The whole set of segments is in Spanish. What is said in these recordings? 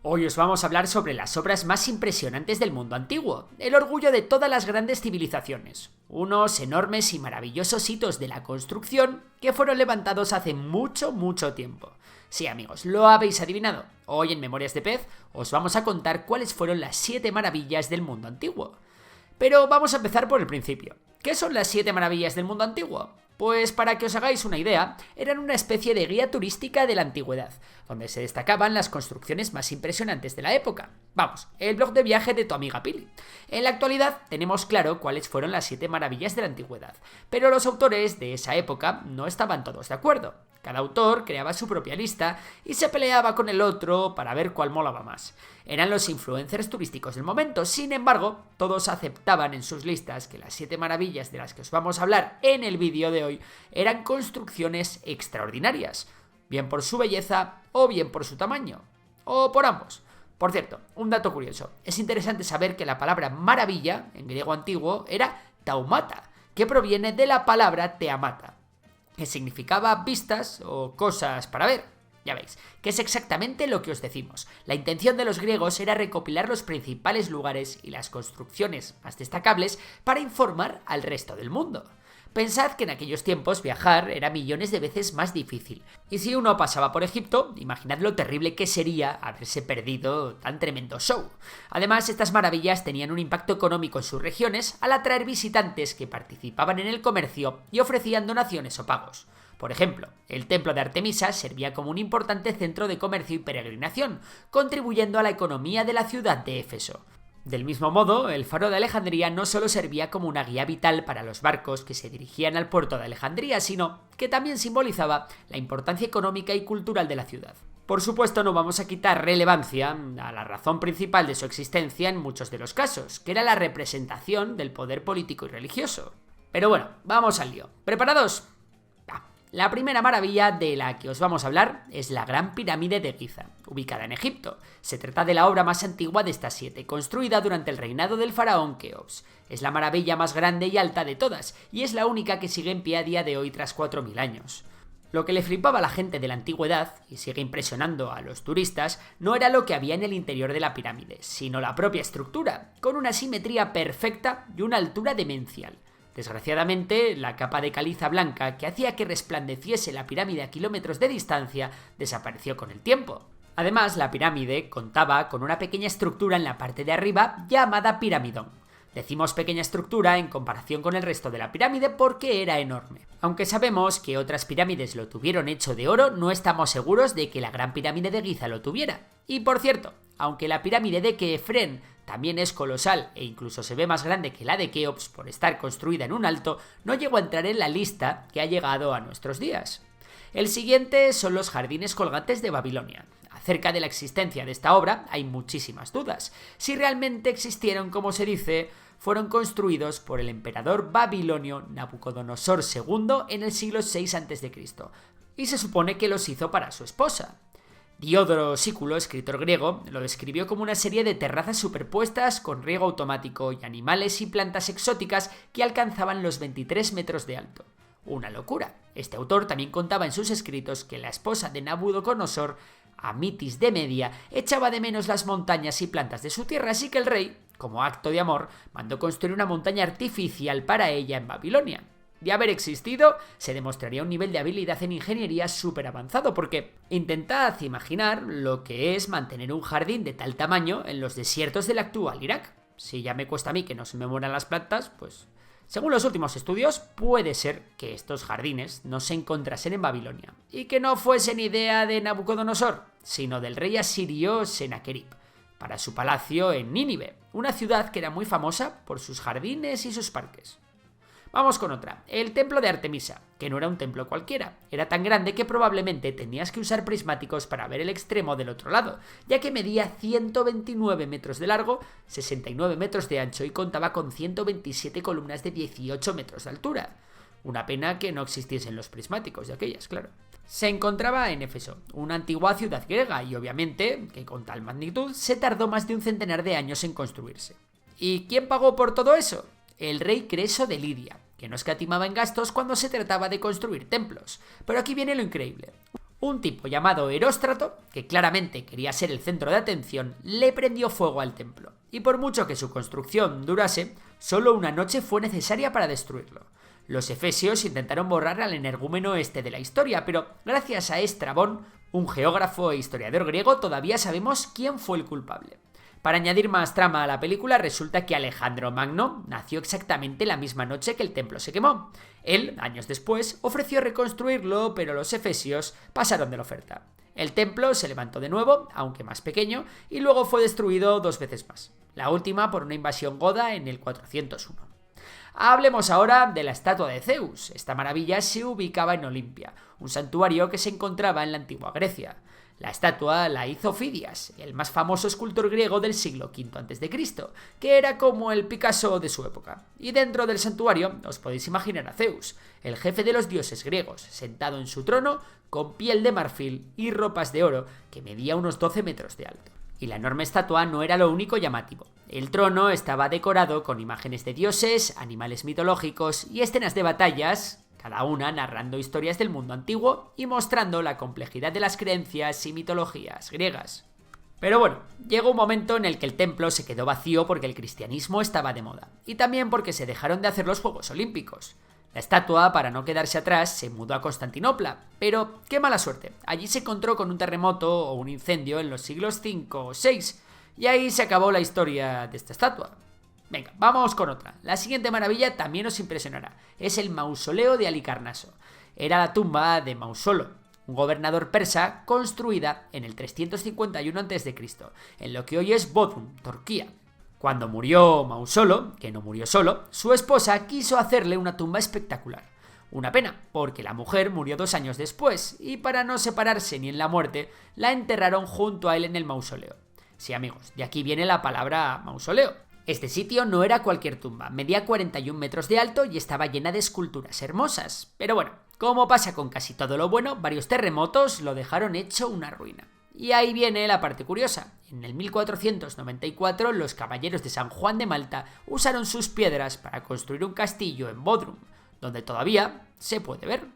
Hoy os vamos a hablar sobre las obras más impresionantes del mundo antiguo, el orgullo de todas las grandes civilizaciones, unos enormes y maravillosos hitos de la construcción que fueron levantados hace mucho tiempo. Sí, amigos, lo habéis adivinado. Hoy en Memorias de Pez os vamos a contar cuáles fueron las 7 maravillas del mundo antiguo. Pero vamos a empezar por el principio. ¿Qué son las 7 maravillas del mundo antiguo? Pues para que os hagáis una idea, eran una especie de guía turística de la antigüedad, donde se destacaban las construcciones más impresionantes de la época. Vamos, el blog de viaje de tu amiga Pili. En la actualidad tenemos claro cuáles fueron las 7 maravillas de la antigüedad, pero los autores de esa época no estaban todos de acuerdo. Cada autor creaba su propia lista y se peleaba con el otro para ver cuál molaba más. Eran los influencers turísticos del momento, sin embargo, todos aceptaban en sus listas que las 7 maravillas de las que os vamos a hablar en el vídeo de hoy eran construcciones extraordinarias, bien por su belleza o bien por su tamaño, o por ambos. Por cierto, un dato curioso, es interesante saber que la palabra maravilla, en griego antiguo, era taumata, que proviene de la palabra teamata, que significaba vistas o cosas para ver. Ya veis, que es exactamente lo que os decimos. La intención de los griegos era recopilar los principales lugares y las construcciones más destacables para informar al resto del mundo. Pensad que en aquellos tiempos viajar era millones de veces más difícil. Y si uno pasaba por Egipto, imaginad lo terrible que sería haberse perdido tan tremendo show. Además, estas maravillas tenían un impacto económico en sus regiones al atraer visitantes que participaban en el comercio y ofrecían donaciones o pagos. Por ejemplo, el templo de Artemisa servía como un importante centro de comercio y peregrinación, contribuyendo a la economía de la ciudad de Éfeso. Del mismo modo, el faro de Alejandría no solo servía como una guía vital para los barcos que se dirigían al puerto de Alejandría, sino que también simbolizaba la importancia económica y cultural de la ciudad. Por supuesto, no vamos a quitar relevancia a la razón principal de su existencia en muchos de los casos, que era la representación del poder político y religioso. Pero bueno, vamos al lío. ¿Preparados? La primera maravilla de la que os vamos a hablar es la Gran Pirámide de Giza, ubicada en Egipto. Se trata de la obra más antigua de estas 7, construida durante el reinado del faraón Keops. Es la maravilla más grande y alta de todas, y es la única que sigue en pie a día de hoy tras 4000 años. Lo que le flipaba a la gente de la antigüedad, y sigue impresionando a los turistas, no era lo que había en el interior de la pirámide, sino la propia estructura, con una simetría perfecta y una altura demencial. Desgraciadamente, la capa de caliza blanca que hacía que resplandeciese la pirámide a kilómetros de distancia desapareció con el tiempo. Además, la pirámide contaba con una pequeña estructura en la parte de arriba llamada piramidón. Decimos pequeña estructura en comparación con el resto de la pirámide porque era enorme. Aunque sabemos que otras pirámides lo tuvieron hecho de oro, no estamos seguros de que la Gran Pirámide de Giza lo tuviera. Y por cierto, aunque la pirámide de Kefren también es colosal e incluso se ve más grande que la de Keops por estar construida en un alto, no llegó a entrar en la lista que ha llegado a nuestros días. El siguiente son los jardines colgantes de Babilonia. Acerca de la existencia de esta obra hay muchísimas dudas. Si realmente existieron, como se dice, fueron construidos por el emperador babilonio Nabucodonosor II en el siglo VI a.C. y se supone que los hizo para su esposa. Diodoro Sículo, escritor griego, lo describió como una serie de terrazas superpuestas con riego automático y animales y plantas exóticas que alcanzaban los 23 metros de alto. Una locura. Este autor también contaba en sus escritos que la esposa de Nabucodonosor, Amitis de Media, echaba de menos las montañas y plantas de su tierra, así que el rey, como acto de amor, mandó construir una montaña artificial para ella en Babilonia. De haber existido, se demostraría un nivel de habilidad en ingeniería súper avanzado, porque intentad imaginar lo que es mantener un jardín de tal tamaño en los desiertos del actual Irak. Si ya me cuesta a mí que no se me mueran las plantas, pues según los últimos estudios, puede ser que estos jardines no se encontrasen en Babilonia, y que no fuesen idea de Nabucodonosor, sino del rey asirio Sennacherib, para su palacio en Nínive, una ciudad que era muy famosa por sus jardines y sus parques. Vamos con otra, el templo de Artemisa, que no era un templo cualquiera, era tan grande que probablemente tenías que usar prismáticos para ver el extremo del otro lado, ya que medía 129 metros de largo, 69 metros de ancho y contaba con 127 columnas de 18 metros de altura. Una pena que no existiesen los prismáticos de aquellas, claro. Se encontraba en Éfeso, una antigua ciudad griega, y obviamente, que con tal magnitud, se tardó más de un centenar de años en construirse. ¿Y quién pagó por todo eso? El rey Creso de Lidia, que no escatimaba en gastos cuando se trataba de construir templos. Pero aquí viene lo increíble. Un tipo llamado Heróstrato, que claramente quería ser el centro de atención, le prendió fuego al templo, y por mucho que su construcción durase, solo una noche fue necesaria para destruirlo. Los efesios intentaron borrar al energúmeno este de la historia, pero gracias a Estrabón, un geógrafo e historiador griego, todavía sabemos quién fue el culpable. Para añadir más trama a la película, resulta que Alejandro Magno nació exactamente la misma noche que el templo se quemó. Él, años después, ofreció reconstruirlo, pero los efesios pasaron de la oferta. El templo se levantó de nuevo, aunque más pequeño, y luego fue destruido 2 veces más. La última por una invasión goda en el 401. Hablemos ahora de la estatua de Zeus. Esta maravilla se ubicaba en Olimpia, un santuario que se encontraba en la antigua Grecia. La estatua la hizo Fidias, el más famoso escultor griego del siglo V a.C., que era como el Picasso de su época. Y dentro del santuario os podéis imaginar a Zeus, el jefe de los dioses griegos, sentado en su trono con piel de marfil y ropas de oro que medía unos 12 metros de alto. Y la enorme estatua no era lo único llamativo. El trono estaba decorado con imágenes de dioses, animales mitológicos y escenas de batallas, cada una narrando historias del mundo antiguo y mostrando la complejidad de las creencias y mitologías griegas. Pero bueno, llegó un momento en el que el templo se quedó vacío porque el cristianismo estaba de moda, y también porque se dejaron de hacer los Juegos Olímpicos. La estatua, para no quedarse atrás, se mudó a Constantinopla, pero qué mala suerte, allí se encontró con un terremoto o un incendio en los siglos V o VI, y ahí se acabó la historia de esta estatua. Venga, vamos con otra. La siguiente maravilla también os impresionará. Es el mausoleo de Halicarnaso. Era la tumba de Mausolo, un gobernador persa construida en el 351 a.C., en lo que hoy es Bodrum, Turquía. Cuando murió Mausolo, que no murió solo, su esposa quiso hacerle una tumba espectacular. Una pena, porque la mujer murió 2 años después, y para no separarse ni en la muerte, la enterraron junto a él en el mausoleo. Sí, amigos, de aquí viene la palabra mausoleo. Este sitio no era cualquier tumba, medía 41 metros de alto y estaba llena de esculturas hermosas. Pero bueno, como pasa con casi todo lo bueno, varios terremotos lo dejaron hecho una ruina. Y ahí viene la parte curiosa. En el 1494 los caballeros de San Juan de Malta usaron sus piedras para construir un castillo en Bodrum, donde todavía se puede ver.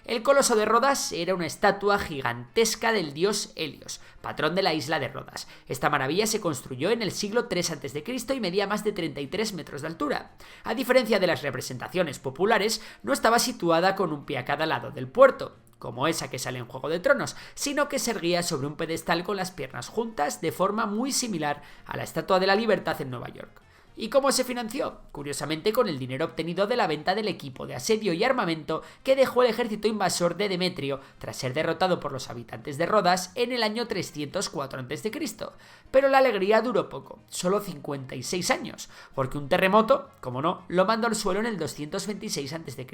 El Coloso de Rodas era una estatua gigantesca del dios Helios, patrón de la isla de Rodas. Esta maravilla se construyó en el siglo III a.C. y medía más de 33 metros de altura. A diferencia de las representaciones populares, no estaba situada con un pie a cada lado del puerto, como esa que sale en Juego de Tronos, sino que se erguía sobre un pedestal con las piernas juntas de forma muy similar a la Estatua de la Libertad en Nueva York. ¿Y cómo se financió? Curiosamente con el dinero obtenido de la venta del equipo de asedio y armamento que dejó el ejército invasor de Demetrio tras ser derrotado por los habitantes de Rodas en el año 304 a.C. Pero la alegría duró poco, solo 56 años, porque un terremoto, como no, lo mandó al suelo en el 226 a.C.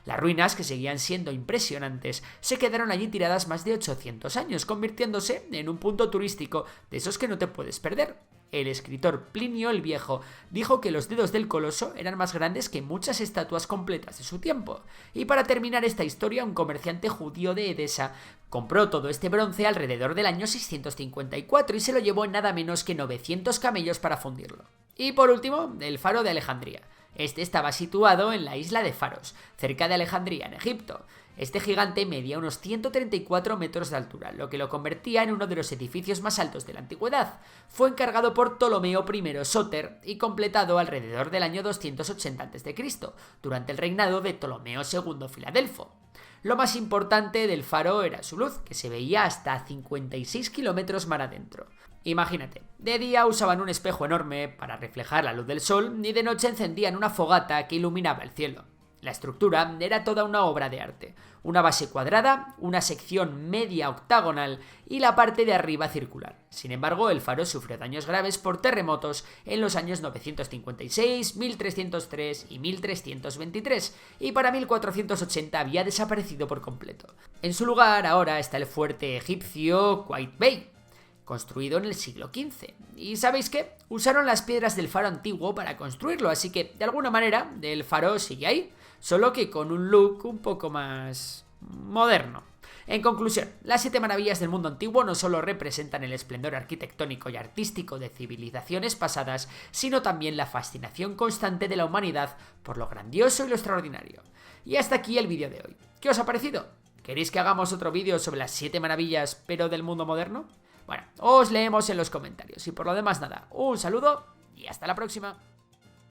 Las ruinas, que seguían siendo impresionantes, se quedaron allí tiradas más de 800 años, convirtiéndose en un punto turístico de esos que no te puedes perder. El escritor Plinio el Viejo dijo que los dedos del coloso eran más grandes que muchas estatuas completas de su tiempo. Y para terminar esta historia, un comerciante judío de Edesa compró todo este bronce alrededor del año 654 y se lo llevó en nada menos que 900 camellos para fundirlo. Y por último, el faro de Alejandría. Este estaba situado en la isla de Faros, cerca de Alejandría, en Egipto. Este gigante medía unos 134 metros de altura, lo que lo convertía en uno de los edificios más altos de la antigüedad. Fue encargado por Ptolomeo I Sóter y completado alrededor del año 280 a.C., durante el reinado de Ptolomeo II Filadelfo. Lo más importante del faro era su luz, que se veía hasta 56 kilómetros mar adentro. Imagínate, de día usaban un espejo enorme para reflejar la luz del sol y de noche encendían una fogata que iluminaba el cielo. La estructura era toda una obra de arte, una base cuadrada, una sección media octagonal y la parte de arriba circular. Sin embargo, el faro sufrió daños graves por terremotos en los años 956, 1303 y 1323, y para 1480 había desaparecido por completo. En su lugar ahora está el fuerte egipcio Quaid Bey, construido en el siglo XV. ¿Y sabéis qué? Usaron las piedras del faro antiguo para construirlo, así que de alguna manera el faro sigue ahí, solo que con un look un poco más moderno. En conclusión, las 7 maravillas del mundo antiguo no solo representan el esplendor arquitectónico y artístico de civilizaciones pasadas, sino también la fascinación constante de la humanidad por lo grandioso y lo extraordinario. Y hasta aquí el vídeo de hoy. ¿Qué os ha parecido? ¿Queréis que hagamos otro vídeo sobre las 7 maravillas pero del mundo moderno? Bueno, os leemos en los comentarios. Y por lo demás nada, un saludo y hasta la próxima.